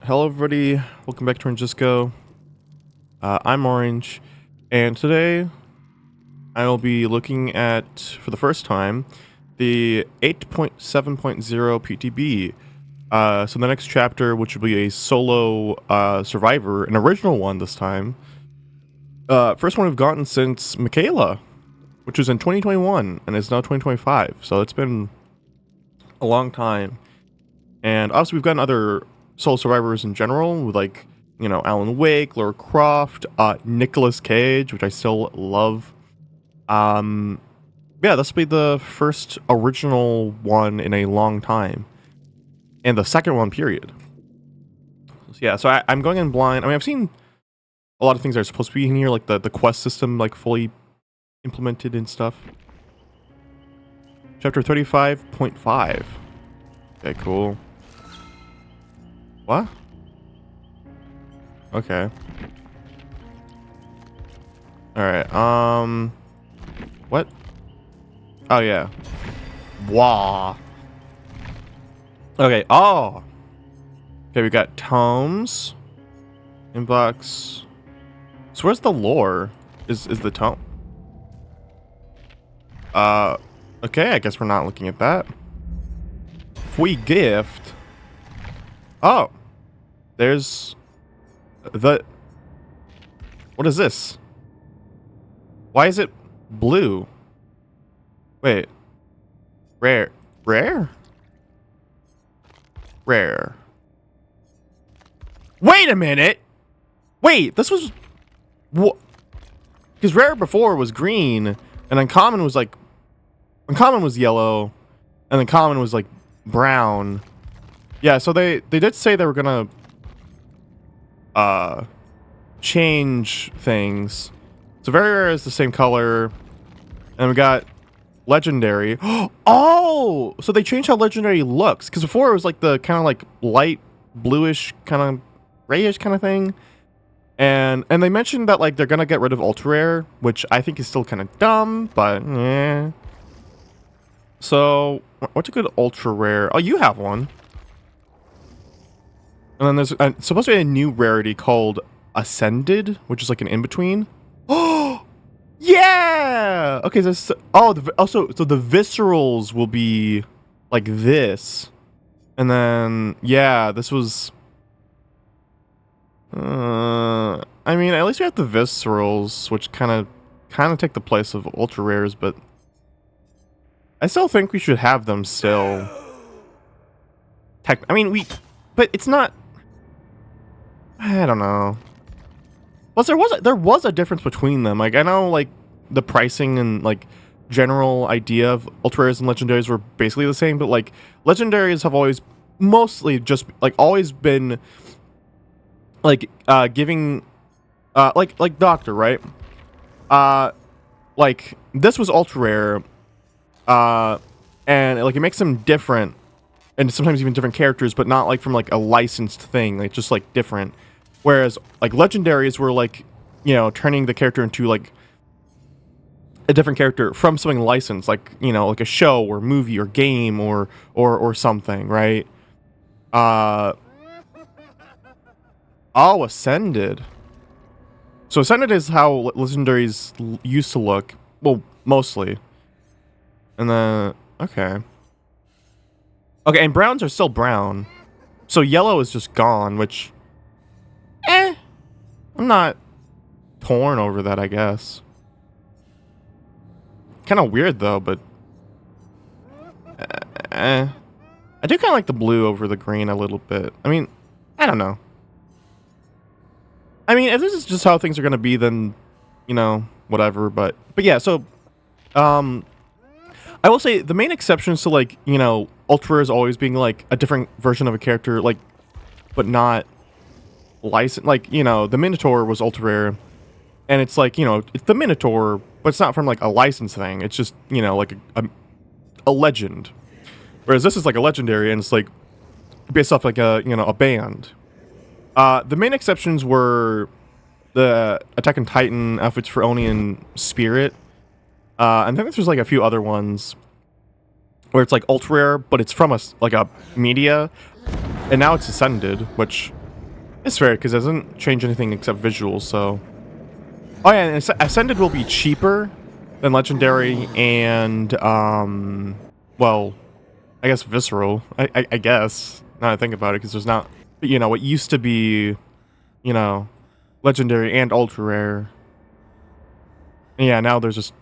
Hello everybody, welcome back to Orangisco. I'm Orange, and today I will be looking at, for the first time, the 8.7.0 PTB. So the next chapter, which will be a solo survivor, an original one this time. First one we've gotten since Michaela, which was in 2021, and it's now 2025, so it's been a long time. And obviously we've gotten other solo survivors in general, with like, you know, Alan Wake, Lara Croft, Nicolas Cage, which I still love. Yeah, this will be the first original one in a long time. And the second one, period. So, yeah, so I'm going in blind. I mean, I've seen a lot of things that are supposed to be in here, like the quest system, like, fully implemented and stuff. Chapter 35.5. Okay, cool. What? Okay. Alright, what? Oh, yeah. Wah. Okay, oh! Okay, we got tomes. Inbox. So where's the lore? Is the tome? Okay, I guess we're not looking at that. Free gift. Oh! There's... the... What is this? Why is it blue? Wait. Rare. Rare? Rare. Wait a minute! Wait, this was... what? Because rare before was green, and uncommon was like... uncommon was yellow, and then common was like brown. Yeah, so they did say they were gonna... change things. So very rare is the same color. And we got legendary. Oh! So they changed how legendary looks. Because before it was like the kind of like light bluish, kind of grayish kind of thing. And they mentioned that like they're gonna get rid of ultra rare, which I think is still kind of dumb, but yeah. So what's a good ultra rare? Oh, you have one. And then there's supposed to be a new rarity called Ascended, which is like an in-between. Oh! Yeah! Okay, so... oh, also, so the viscerals will be like this. And then, yeah, this was... I mean, at least we have the viscerals, which kind of take the place of ultra rares, but... I still think we should have them still. I mean, but it's not... I don't know. Plus, there was a difference between them. Like, I know, like, the pricing and, like, general idea of ultra rares and legendaries were basically the same, but, like, legendaries have always mostly just, like, always been, like, giving, like Doctor, right? Like, this was ultra rare, and, like, it makes them different, and sometimes even different characters, but not, like, from, like, a licensed thing, like, just, like, different. Whereas, like, legendaries were, like, you know, turning the character into, like, a different character from something licensed, like, you know, like a show or movie or game or something, right? Oh, Ascended. So Ascended is how legendaries used to look. Well, mostly. And then, okay. Okay, and browns are still brown. So yellow is just gone, which... I'm not torn over that, I guess. Kind of weird, though, but... I do kind of like the blue over the green a little bit. I mean, I don't know. I mean, if this is just how things are going to be, then, you know, whatever, but yeah, so... I will say, the main exceptions to, like, you know, ultra rares always being, like, a different version of a character, like, but not... license, like, you know, the Minotaur was ultra rare, and it's like, you know, it's the Minotaur, but it's not from like a license thing. It's just, you know, like a legend. Whereas this is like a legendary, and it's like based off like a, you know, a band. The main exceptions were the Attack on Titan, Outfits for Oni, and Spirit. And I think there's like a few other ones where it's like ultra rare, but it's from like a media, and now it's Ascended, which It's fair because it doesn't change anything except visuals. So, oh yeah, and Ascended will be cheaper than Legendary and well, I guess Visceral. I guess now that I think about it, because there's not, you know, what used to be, you know, Legendary and Ultra Rare. And yeah, now there's just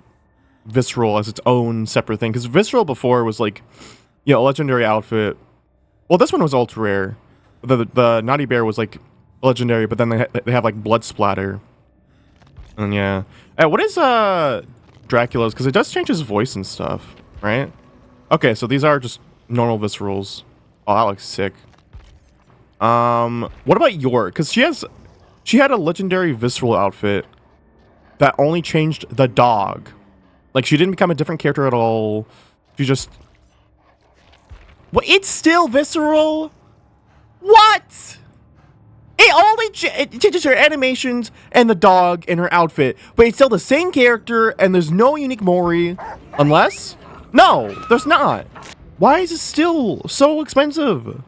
Visceral as its own separate thing. Because Visceral before was like, you know, a Legendary outfit. Well, this one was Ultra Rare. The Naughty Bear was like Legendary, but then they have like Blood Splatter. And yeah, what is Dracula's? Because it does change his voice and stuff, right? Okay, so these are just normal Viscerals. Oh, that looks sick. What about York? Because she had a Legendary Visceral outfit that only changed the dog. Like, she didn't become a different character at all. She just... Well, it's still Visceral? What? It only it changes her animations and the dog and her outfit, but it's still the same character and there's no unique Mori. Unless? No, there's not. Why is it still so expensive?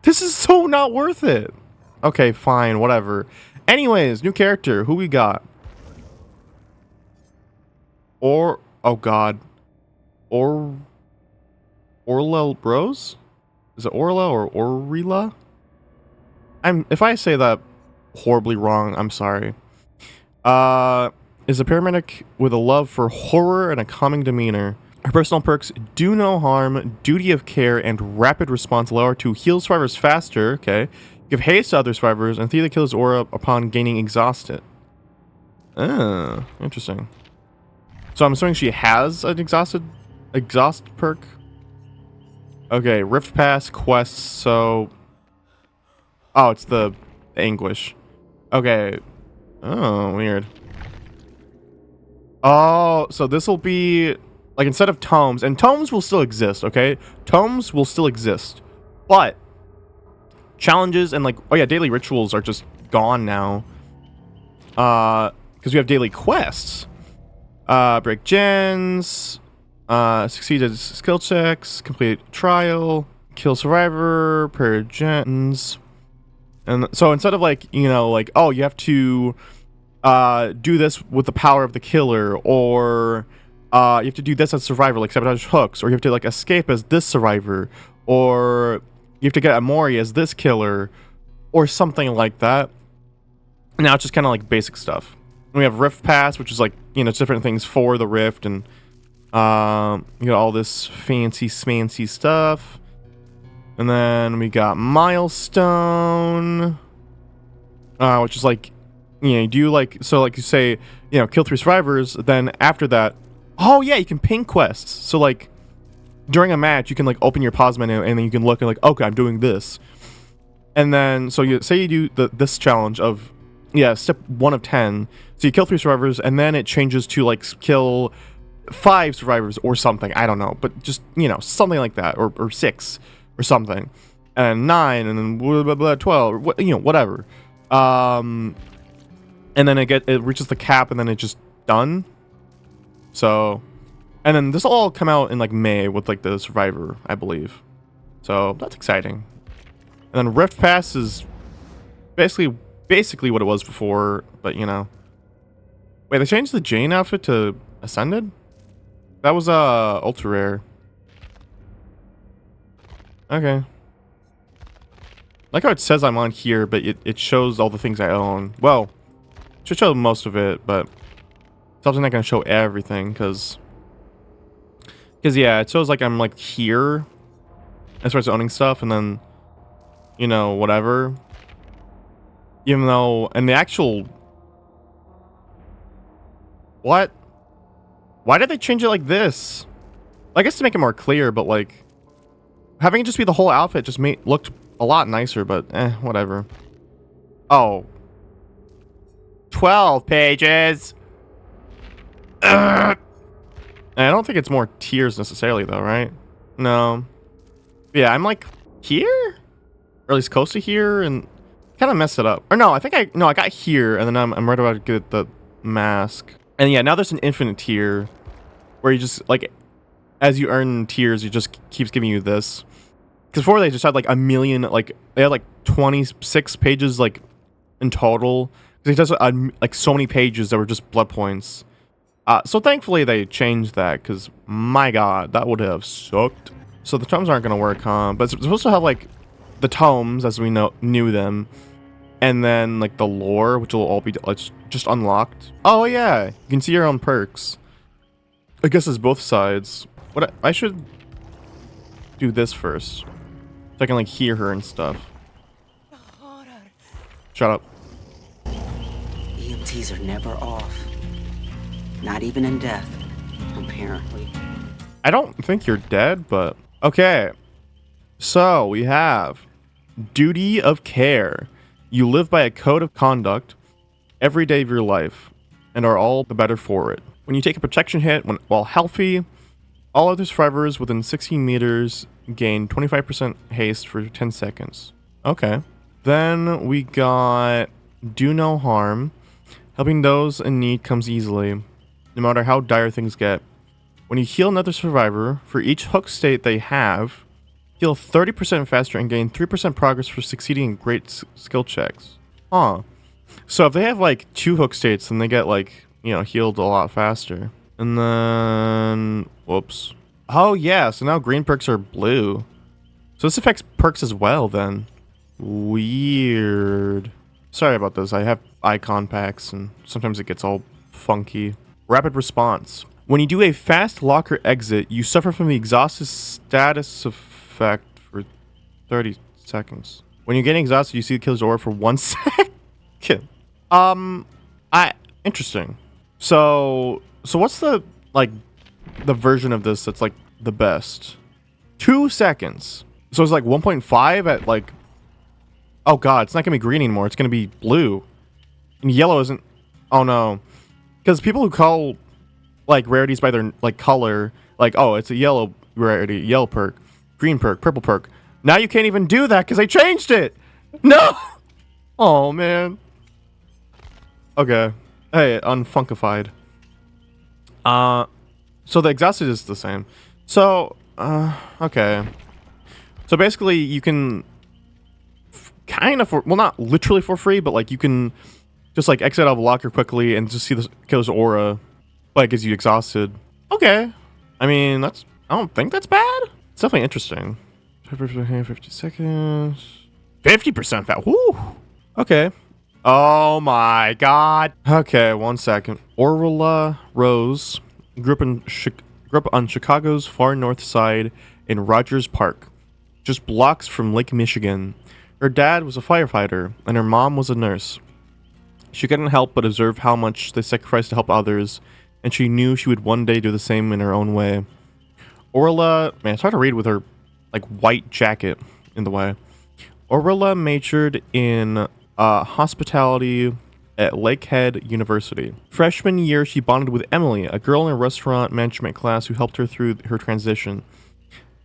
This is so not worth it. Okay, fine, whatever. Anyways, new character. Who we got? Oh god. Orla Bros? Is it Orla or Orila? If I say that horribly wrong, I'm sorry. Is a paramedic with a love for horror and a calming demeanor. Her personal perks: do no harm, duty of care, and rapid response allow her to heal survivors faster. Okay. Give haste to other survivors and the killer's aura upon gaining exhausted. Interesting. So I'm assuming she has an exhaust perk. Okay, Rift Pass quests. So, oh, it's the Anguish. Okay. Oh, weird. Oh, so this will be like instead of tomes, and tomes will still exist. Okay, tomes will still exist, but challenges and like, oh yeah, daily rituals are just gone now. Because we have daily quests. Break gens, succeeded skill checks, complete trial, kill survivor, prayer gens. And so instead of like, you know, like, oh, you have to do this with the power of the killer, or you have to do this as survivor, like sabotage hooks, or you have to like escape as this survivor, or you have to get Amori as this killer, or something like that. Now it's just kind of like basic stuff. And we have Rift Pass, which is like, you know, it's different things for the Rift, and you got all this fancy smancy stuff. And then we got Milestone, which is like, you know, you do like, so like you say, you know, kill 3 survivors, then after that, oh yeah, you can ping quests. So like during a match, you can like open your pause menu and then you can look and like, okay, I'm doing this. And then, so you say you do this challenge of, yeah, step 1 of 10. So you kill 3 survivors and then it changes to like kill 5 survivors or something. I don't know, but just, you know, something like that, or 6 or something, and 9, and then blah, blah, blah, 12, or you know, whatever. And then it reaches the cap, and then it's just done. So, and then this will all come out in like May with like the Survivor, I believe. So that's exciting. And then Rift Pass is basically what it was before, but you know. Wait, they changed the Jane outfit to Ascended? That was ultra rare. Okay. Like how it says I'm on here, but it shows all the things I own. Well, it should show most of it, but it's also not going to show everything, because yeah, it shows like I'm like here as far as owning stuff, and then, you know, whatever. Even though, and the actual... What? Why did they change it like this? I guess to make it more clear, but like... Having it just be the whole outfit just looked a lot nicer, but whatever. Oh. 12 pages! Ugh. I don't think it's more tiers necessarily, though, right? No. Yeah, I'm like here? Or at least close to here, and kind of messed it up. Or no, I think I got here, and then I'm right about to get the mask. And yeah, now there's an infinite tier where you just, like, as you earn tiers, it just keeps giving you this. Because before they just had like a million, like they had like 26 pages like in total. He does like so many pages that were just blood points. So thankfully they changed that, because my god, that would have sucked. So the tomes aren't gonna work, huh? But it's supposed to have like the tomes as we knew them, and then like the lore, which will all be just unlocked. Oh yeah, you can see your own perks. I guess it's both sides. What I should do this first, so I can like hear her and stuff. Shut up. EMTs are never off. Not even in death, apparently. I don't think you're dead, but okay. So we have duty of care. You live by a code of conduct every day of your life and are all the better for it. When you take a protection hit while healthy, all other survivors within 16 meters gain 25% haste for 10 seconds. Okay. Then we got do no harm. Helping those in need comes easily, no matter how dire things get. When you heal another survivor, for each hook state they have, heal 30% faster and gain 3% progress for succeeding in great skill checks. Huh. So if they have like 2 hook states, then they get like, healed a lot faster. And then, whoops. Oh yeah, so now green perks are blue. So this affects perks as well then. Weird. Sorry about this, I have icon packs and sometimes it gets all funky. Rapid response. When you do a fast locker exit, you suffer from the exhausted status effect for 30 seconds. When you're getting exhausted, you see the killer's aura for 1 second. Interesting. So what's the version of this that's like the best? 2 seconds. So it's like 1.5 at like, oh god, it's not gonna be green anymore, it's gonna be blue. And yellow isn't, oh no. Because people who call like rarities by their like color, like, oh, it's a yellow rarity, yellow perk, green perk, purple perk. Now you can't even do that because they changed it. No. Oh man. Okay. Hey, unfunkified. So the exhausted is the same. So, okay. So basically, you can kind of, well, not literally for free, but like you can just like exit out of a locker quickly and just see the killer's aura, but it gives you exhausted. Okay. I mean, I don't think that's bad. It's definitely interesting. 50 seconds. 50% fat. Woo. Okay. Oh my god. Okay, 1 second. Orla Rose grew up on Chicago's far north side in Rogers Park, just blocks from Lake Michigan. Her dad was a firefighter, and her mom was a nurse. She couldn't help but observe how much they sacrificed to help others, and she knew she would one day do the same in her own way. Orla, man, it's hard to read with her like white jacket in the way. Orla majored in hospitality at Lakehead University. Freshman year, she bonded with Emily, a girl in a restaurant management class who helped her through her transition.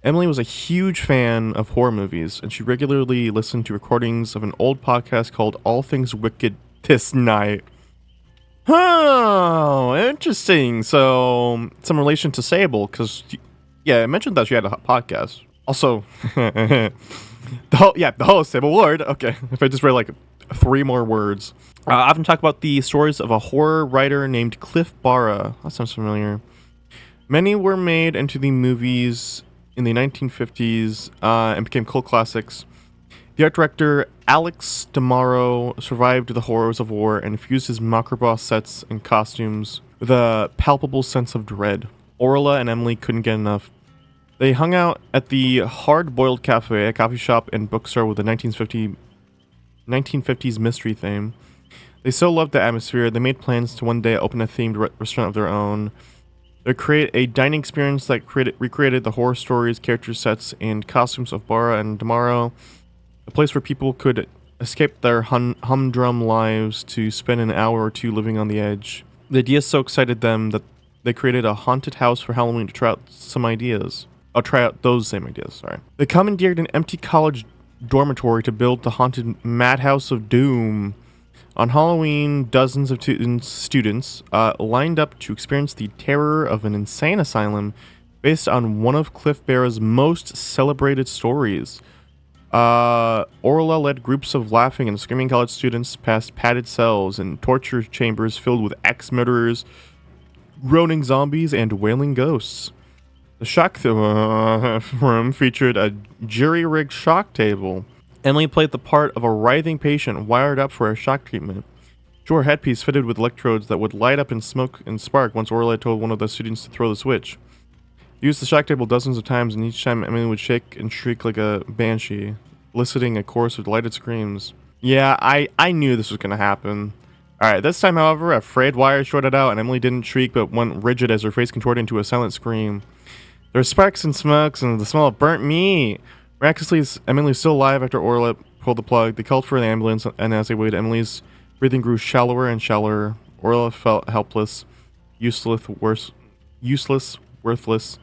Emily was a huge fan of horror movies, and she regularly listened to recordings of an old podcast called All Things Wicked This Night. Oh, interesting. So, some relation to Sable, because, yeah, I mentioned that she had a podcast. Also, the host, Sable Ward. Okay, if I just read like 3 more words. I often talk about the stories of a horror writer named Cliff Barra. That sounds familiar. Many were made into the movies in the 1950s and became cult classics. The art director Alex DeMauro survived the horrors of war and fused his macabre sets and costumes with a palpable sense of dread. Orla and Emily couldn't get enough. They hung out at the Hard Boiled Cafe, a coffee shop and bookstore with a 1950s mystery theme. They so loved the atmosphere, they made plans to one day open a themed restaurant of their own. They create a dining experience that recreated the horror stories, character sets, and costumes of Barra and DeMauro. A place where people could escape their humdrum lives to spend an hour or 2 living on the edge. The idea so excited them that they created a haunted house for Halloween to try out some ideas. I'll try out those same ideas, sorry. They commandeered an empty college dormitory to build the haunted Madhouse of Doom. On Halloween, dozens of students lined up to experience the terror of an insane asylum based on one of Cliff Barra's most celebrated stories. Orla led groups of laughing and screaming college students past padded cells and torture chambers filled with ex-murderers, groaning zombies, and wailing ghosts. The shock room featured a jury-rigged shock table. Emily played the part of a writhing patient wired up for a shock treatment. She wore a headpiece fitted with electrodes that would light up and smoke and spark once Orla told one of the students to throw the switch. Used the shock table dozens of times, and each time Emily would shake and shriek like a banshee, eliciting a chorus of delighted screams. Yeah, I knew this was going to happen. Alright, this time, however, a frayed wire shorted out, and Emily didn't shriek but went rigid as her face contorted into a silent scream. There were sparks and smokes and the smell of burnt meat. Miraculously, Emily was still alive after Orla pulled the plug. They called for an ambulance, and as they waited, Emily's breathing grew shallower and shallower. Orla felt helpless, useless, worthless.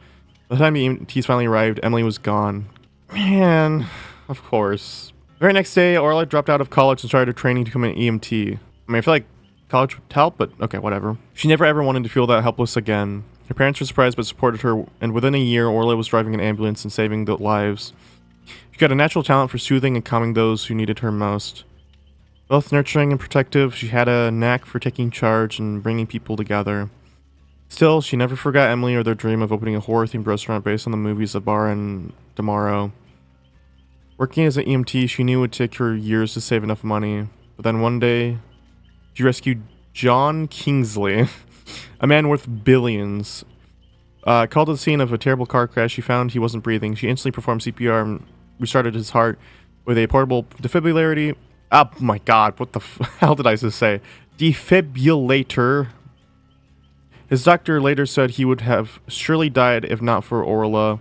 By the time the EMTs finally arrived, Emily was gone. Man, of course. The very next day, Orla dropped out of college and started training to become an EMT. I mean, I feel like college would help, but okay, whatever. She never ever wanted to feel that helpless again. Her parents were surprised but supported her, and within a year, Orla was driving an ambulance and saving the lives. She got a natural talent for soothing and calming those who needed her most. Both nurturing and protective, she had a knack for taking charge and bringing people together. Still, she never forgot Emily or their dream of opening a horror-themed restaurant based on the movies of Bar and Tomorrow. Working as an EMT, she knew it would take her years to save enough money, but then one day, she rescued John Kingsley, a man worth billions. Called to the scene of a terrible car crash, she found he wasn't breathing. She instantly performed CPR and restarted his heart with a portable defibrillator. Oh my god, what the hell did I just say? Defibrillator. His doctor later said he would have surely died if not for Orla.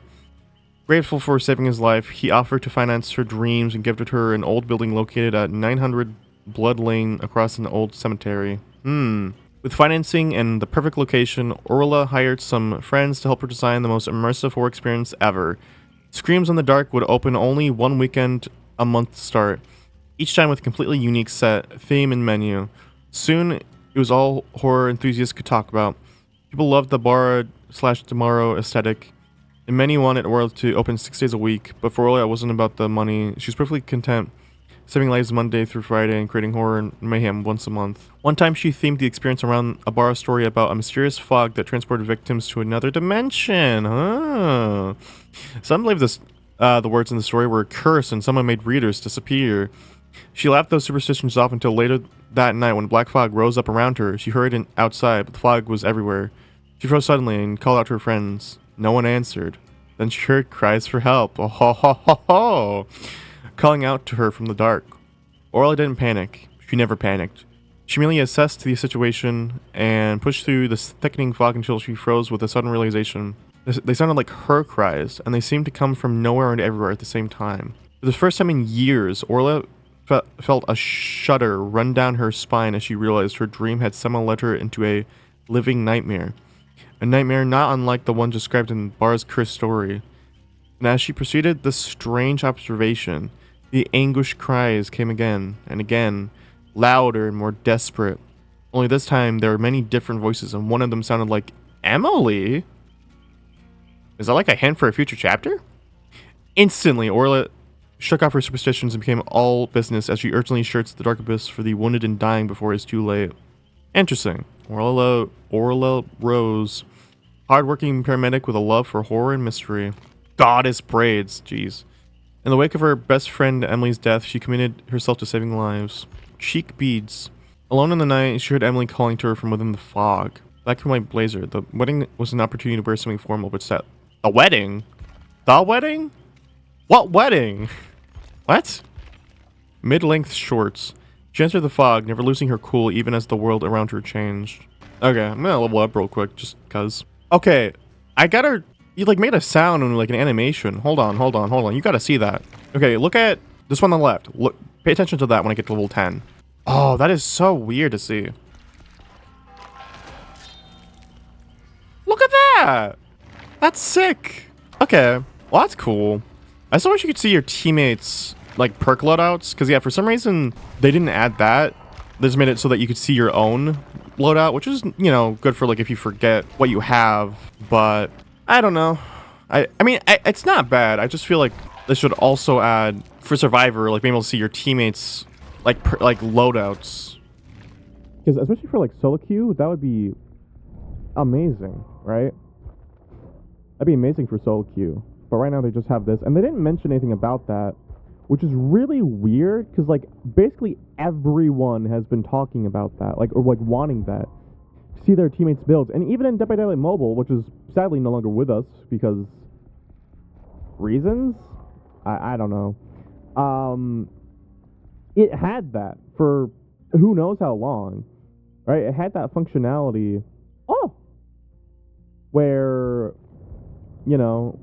Grateful for saving his life, he offered to finance her dreams and gifted her an old building located at 900 Blood Lane across an old cemetery. With financing and the perfect location, Orla hired some friends to help her design the most immersive horror experience ever. Screams in the Dark would open only one weekend a month to start, each time with a completely unique set, theme, and menu. Soon, it was all horror enthusiasts could talk about. People loved the Bar/Tomorrow aesthetic, and many wanted Orla to open 6 days a week, but for Orla it wasn't about the money. She was perfectly content saving lives Monday through Friday and creating horror and mayhem once a month. One time she themed the experience around a bar story about a mysterious fog that transported victims to another dimension. Some believe this, the words in the story were a curse and someone made readers disappear. She laughed those superstitions off until later that night when black fog rose up around her. She hurried outside, but the fog was everywhere. She froze suddenly and called out to her friends. No one answered. Then she heard cries for help. Oh ho ho ho ho! Calling out to her from the dark. Orla didn't panic. She never panicked. She merely assessed the situation and pushed through the thickening fog until she froze with a sudden realization. They sounded like her cries, and they seemed to come from nowhere and everywhere at the same time. For the first time in years, Orla felt a shudder run down her spine as she realized her dream had somehow led her into a living nightmare. A nightmare not unlike the one described in Bar's cursed story. And as she proceeded this strange observation, the anguished cries came again and again, louder and more desperate. Only this time there were many different voices, and one of them sounded like Emily. Is that like a hint for a future chapter? Instantly, Orla shook off her superstitions and became all business as she urgently shirts the dark abyss for the wounded and dying before it's too late. Interesting. Orla Rose, hardworking paramedic with a love for horror and mystery. Goddess braids, jeez. In the wake of her best friend Emily's death, she committed herself to saving lives. Cheek beads. Alone in the night, she heard Emily calling to her from within the fog. Back from my blazer. The wedding was an opportunity to wear something formal, but set. A wedding? The wedding? What wedding? What? Mid-length shorts. She entered the fog, never losing her cool even as the world around her changed. Okay, I'm gonna level up real quick, just cuz. Okay, I got her. You like made a sound and like an animation. Hold on. You gotta see that. Okay, look at this one on the left. Look, pay attention to that when I get to level 10. Oh, that is so weird to see. Look at that. That's sick. Okay, well that's cool. I still wish you could see your teammates like perk loadouts, because yeah, for some reason they didn't add that. They just made it so that you could see your own loadout, which is, you know, good for like if you forget what you have. But I don't know. I mean, it's not bad. I just feel like they should also add for Survivor, like being able to see your teammates like like loadouts. Because especially for like solo queue, that would be amazing, right? That'd be amazing for solo queue. But right now they just have this, and they didn't mention anything about that, which is really weird. Because like basically everyone has been talking about that, like or like wanting that, see their teammates' builds, and even in Dead by Daylight Mobile, which is sadly no longer with us because reasons. I don't know. It had that for who knows how long, right? It had that functionality. Oh, where you know,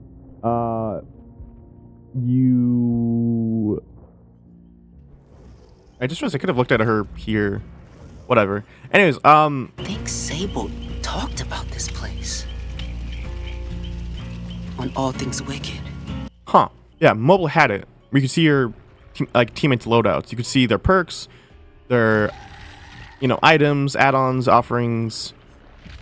you. I just realized I could have looked at her here. Whatever. Anyways, I think Sable talked about this place on All Things Wicked. Huh. Yeah, mobile had it. You could see your teammates' loadouts. You could see their perks, their items, add-ons, offerings.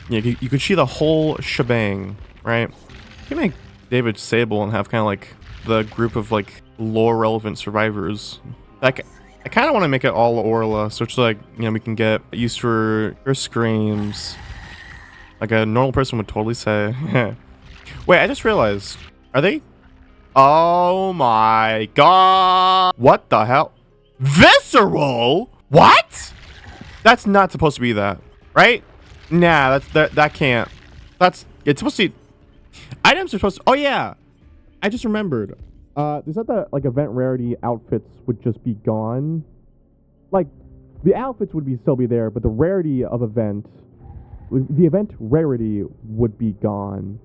You could see the whole shebang, right? You can make David Sable and have kind of like the group of like lore relevant survivors. Like I kind of want to make it all Orla, so it's like we can get used to her screams, like a normal person would totally say. Wait, I just realized, are they? Oh my god! What the hell? Visceral? What? That's not supposed to be that, right? Nah, that can't. It's supposed to. Items are supposed to. Oh yeah, I just remembered. They said that like event rarity outfits would just be gone. Like the outfits would still be there, but the rarity of the event rarity would be gone.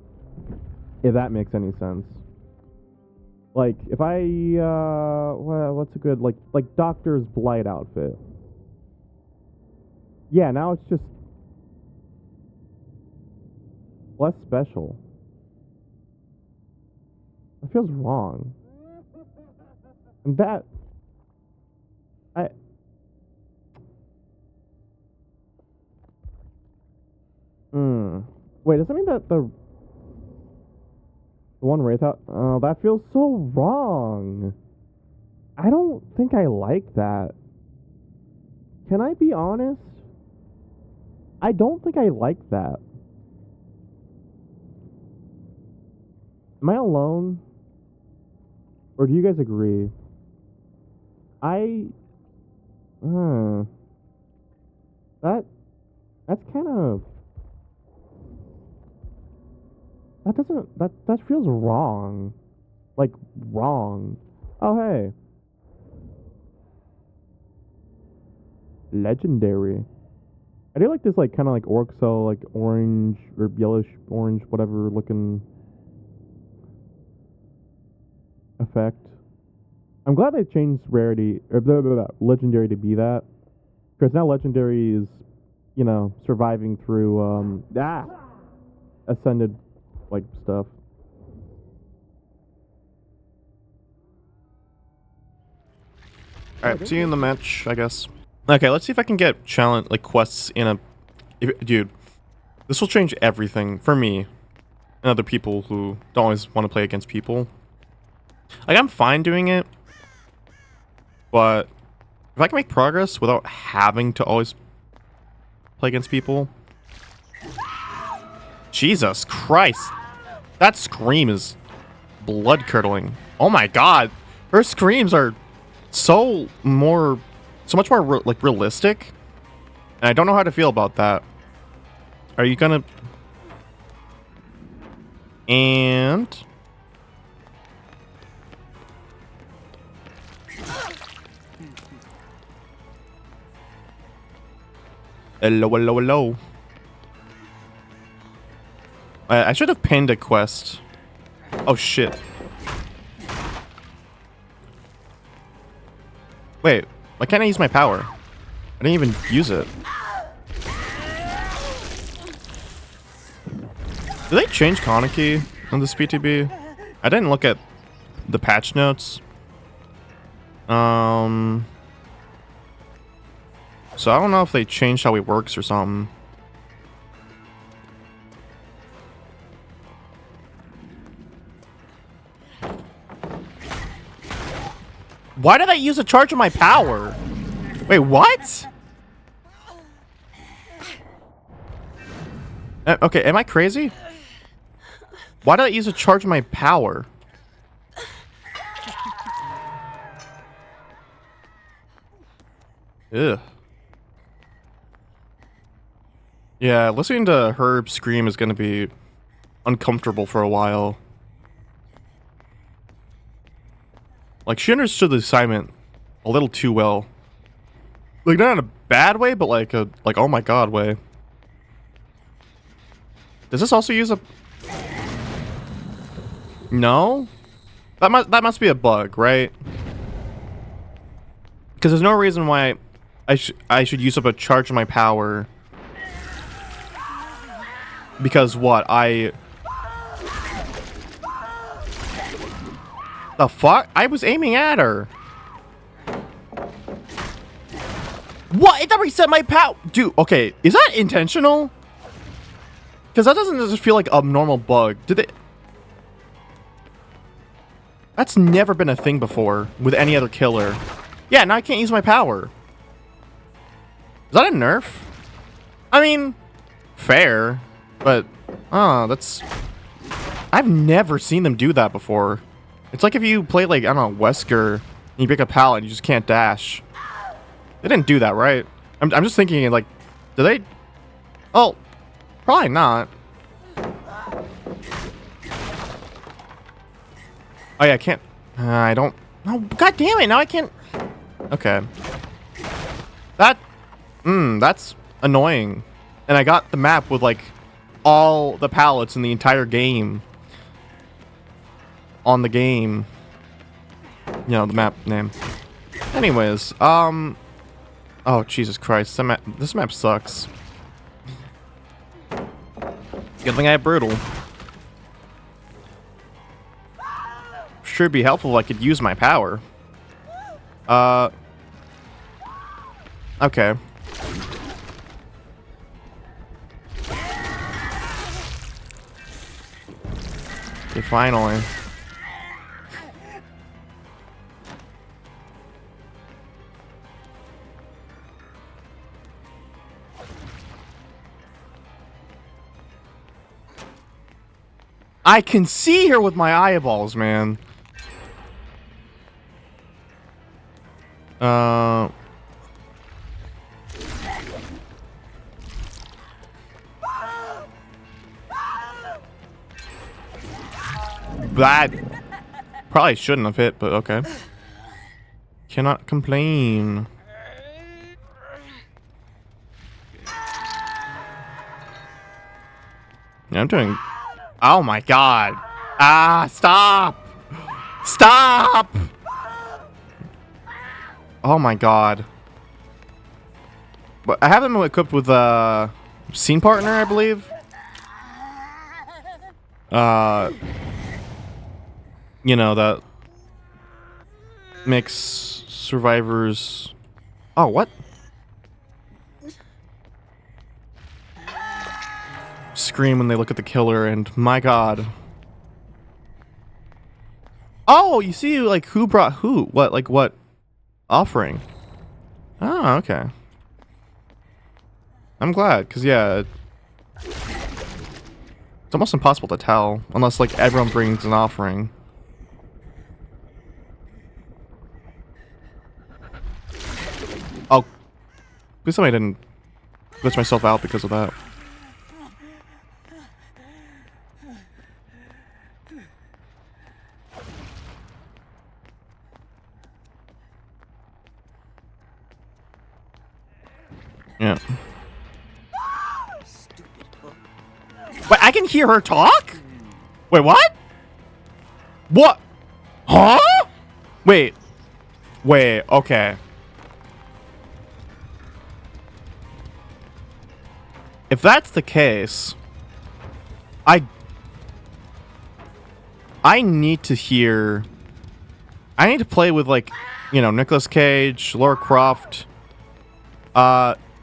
If that makes any sense. Like if I what's a good like Doctor's Blight outfit? Yeah, now it's just less special. That feels wrong. And that Wait, does that mean that the one Wraith out? Oh, that feels so wrong. I don't think I like that. Can I be honest? I don't think I like that. Am I alone? Or do you guys agree? That's kind of... That feels wrong. Like, wrong. Oh, hey. Legendary. I do like this, like, kind of like Orxo, like, orange, or yellowish orange, whatever looking effect. I'm glad they changed rarity, or legendary to be that. Because now legendary is, surviving through, ascended, like, stuff. Alright, see you in the match, I guess. Okay, let's see if I can get challenge, like, quests in a... Dude, this will change everything for me and other people who don't always want to play against people. Like, I'm fine doing it, but if I can make progress without having to always play against people... Jesus Christ! That scream is blood-curdling. Oh my god! Her screams are so much more like realistic, and I don't know how to feel about that. Are you gonna... And... Hello, hello, hello. I should have pinned a quest. Oh shit. Wait, why can't I use my power? I didn't even use it. Did they change Kaneki on this PTB? I didn't look at the patch notes. So I don't know if they changed how it works or something. Why did I use a charge of my power? Wait, what? Okay, am I crazy? Why did I use a charge of my power? Ugh. Yeah, listening to Herb scream is gonna be uncomfortable for a while. Like, she understood the assignment a little too well. Like, not in a bad way, but like a, like, oh my god way. Does this also use a... No? That must be a bug, right? Because there's no reason why I should use up a charge of my power. Because what? The fuck? I was aiming at her. What? It reset my power. Dude, okay. Is that intentional? Because that doesn't just feel like a normal bug. Did they... That's never been a thing before with any other killer. Yeah, now I can't use my power. Is that a nerf? I mean, fair. But, that's... I've never seen them do that before. It's like if you play, like, I don't know, Wesker, and you pick a pallet and you just can't dash. They didn't do that, right? I'm just thinking, like, did they... Oh, probably not. Oh, yeah, I can't... I don't... Oh, god damn it, now I can't... Okay. That's annoying. And I got the map with, like, all the pallets in the entire game. On the game. You know, the map name. Anyways, oh, Jesus Christ. This map sucks. Good thing I have Brutal. Sure be helpful if I could use my power. Okay. Okay, finally. I can see her with my eyeballs, man. That probably shouldn't have hit, but okay. Cannot complain. Yeah, I'm doing... Oh my god. Ah, stop! Stop! Oh my god. But I have them equipped with a scene partner, I believe. You know, that makes survivors... Oh, what? Scream when they look at the killer, and my god. Oh, you see, like, who brought who? What, like, what offering? Oh, okay. I'm glad, because, yeah, it's almost impossible to tell, unless, like, everyone brings an offering. Oh, please tell me I didn't glitch myself out because of that. Yeah. Wait, I can hear her talk? Wait, what? What? Huh? Wait. Wait, okay. If that's the case, I need to hear... I need to play with, like, you know, Nicolas Cage, Lara Croft.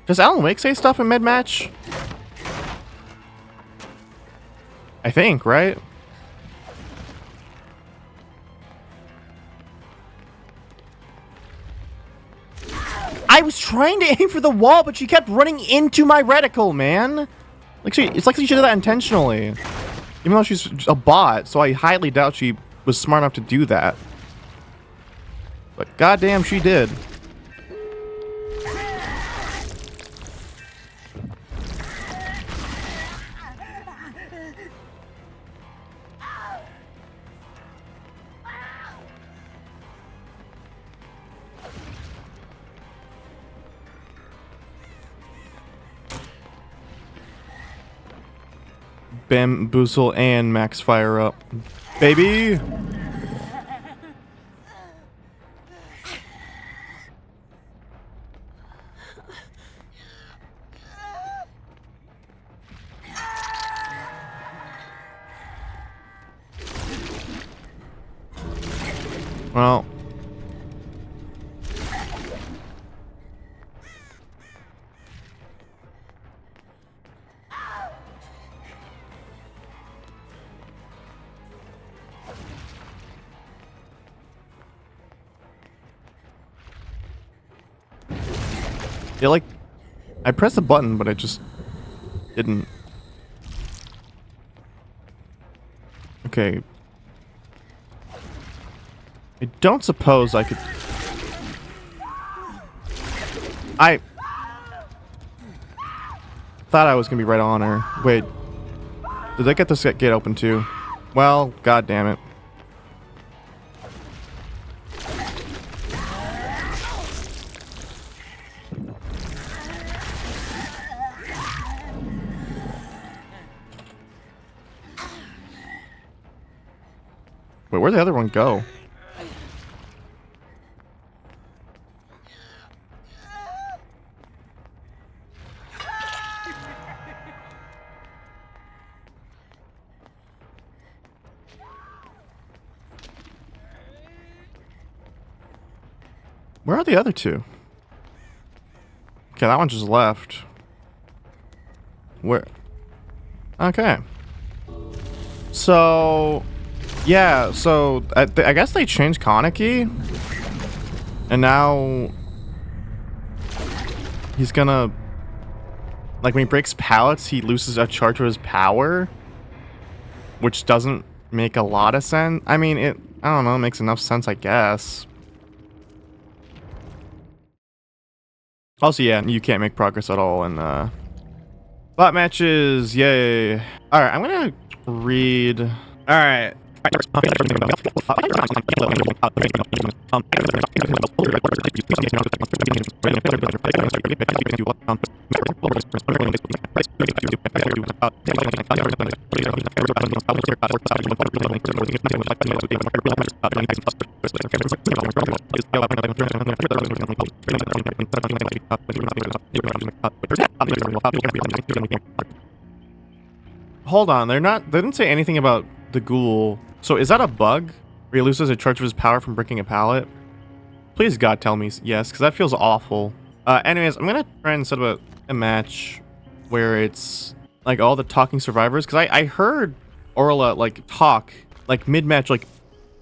Does Alan Wake say stuff in mid-match? I think, right? I was trying to aim for the wall, but she kept running into my reticle, man. Like it's like she did that intentionally. Even though she's a bot, so I highly doubt she was smart enough to do that. But goddamn, she did. Bamboozle and max fire up, baby. Well, yeah, like, I pressed the button, but I just didn't. Okay. I don't suppose I could... I thought I was gonna be right on her. Wait. Did I get this gate open too? Well, god damn it. Wait, where'd the other one go? Where are the other two? Okay, that one just left. Where? Okay. So... yeah, so I guess they changed Kaneki, and now he's gonna, like, when he breaks pallets, he loses a charge of his power, which doesn't make a lot of sense. I mean, I don't know, it makes enough sense, I guess. Also, yeah, you can't make progress at all in bot matches. Yay! All right, I'm gonna read. All right. Hold on, they didn't say anything about the ghoul. So is that a bug? Where he loses a charge of his power from breaking a pallet? Please God tell me yes, because that feels awful. Anyways, I'm gonna try and set up a match where it's like all the talking survivors, because I heard Orla like talk like mid-match, like,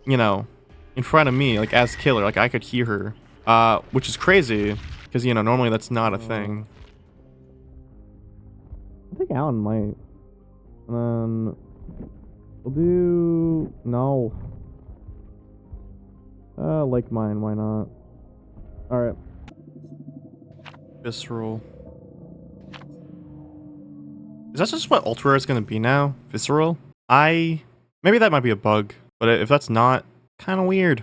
you know, in front of me, like as killer, like I could hear her, which is crazy because, you know, normally that's not a thing. I think Alan might. And then we'll do no. Like mine, why not? All right. Visceral. Is that just what Ultra is gonna be now? Visceral? Maybe that might be a bug, but if that's not, kind of weird.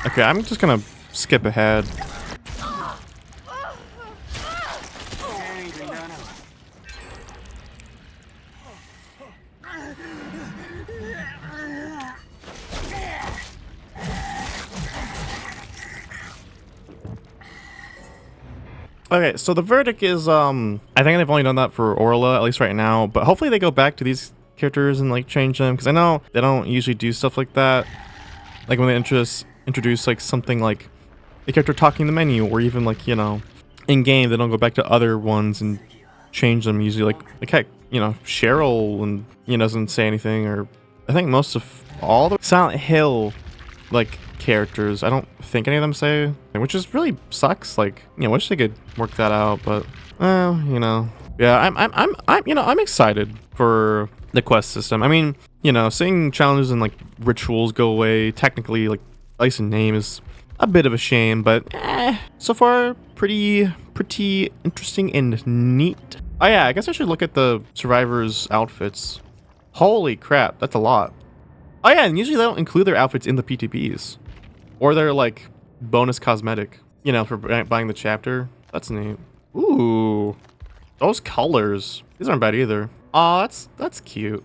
Okay, I'm just gonna skip ahead. Okay, so the verdict is, I think they've only done that for Orla, at least right now, but hopefully they go back to these characters and, like, change them, because I know they don't usually do stuff like that. Like, when they introduce, like, something like the character talking in the menu, or even, like, you know, in-game, they don't go back to other ones and change them usually, like heck, you know, Cheryl, and, you know, doesn't say anything, or I think most of all the Silent Hill, like, characters. I don't think any of them say, which is really sucks. Like, you know, wish they could work that out, but you know, yeah, I'm excited for the quest system. I mean, you know, seeing challenges and like rituals go away, technically, like at least in name, is a bit of a shame, but so far pretty interesting and neat. Oh yeah, I guess I should look at the survivors' outfits. Holy crap, that's a lot. Oh yeah, and usually they don't include their outfits in the PTBs. Or they're like bonus cosmetic, you know, for buying the chapter. That's neat. Ooh, those colors. These aren't bad either. Aw, that's cute.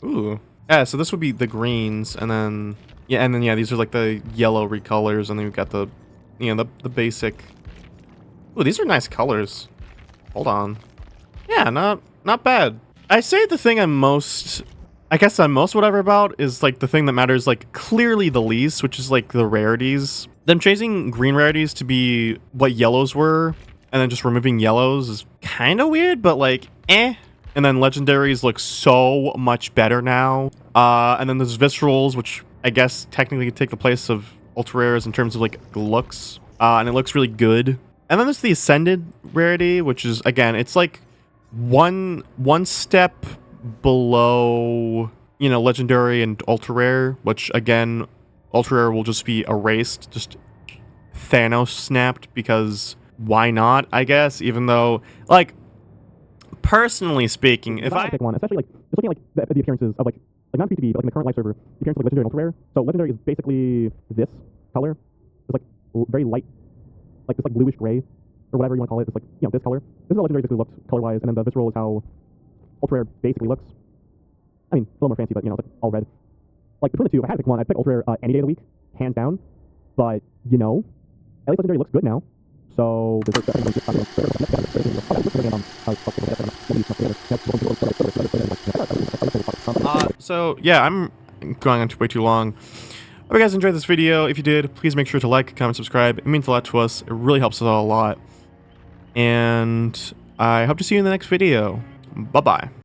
Ooh. Yeah, so this would be the greens, and then yeah, these are like the yellow recolors, and then we've got the, you know, the basic. Ooh, these are nice colors. Hold on. Yeah, not bad. I say the thing I'm most whatever about is like the thing that matters like clearly the least, which is like the rarities. Them changing green rarities to be what yellows were, and then just removing yellows is kind of weird, but like, eh. And then legendaries look so much better now. And then there's viscerals, which I guess technically take the place of ultra rares in terms of like looks. And it looks really good. And then there's the ascended rarity, which is, again, it's like one step below, you know, legendary and ultra rare, which again, ultra rare will just be erased, just Thanos snapped, because why not, I guess, even though, like, personally speaking, if I pick one, especially like just looking at like the appearances of like not PTB, but like in the current live server, the appearance of like legendary and ultra rare. So legendary is basically this color. It's like very light, like this like bluish gray or whatever you want to call it. It's like, you know, this color. This is how legendary basically looks color wise, and then the visceral is how ultra rare basically looks. I mean, a little more fancy, but you know, it's like all red. Like between the two, if I had to pick one, I'd pick ultra rare any day of the week, hands down. But you know, at least legendary looks good now. So so yeah, I'm going on way too long. Hope you guys enjoyed this video. If you did, please make sure to like, comment, subscribe. It means a lot to us. It really helps us out a lot. And I hope to see you in the next video. Bye-bye.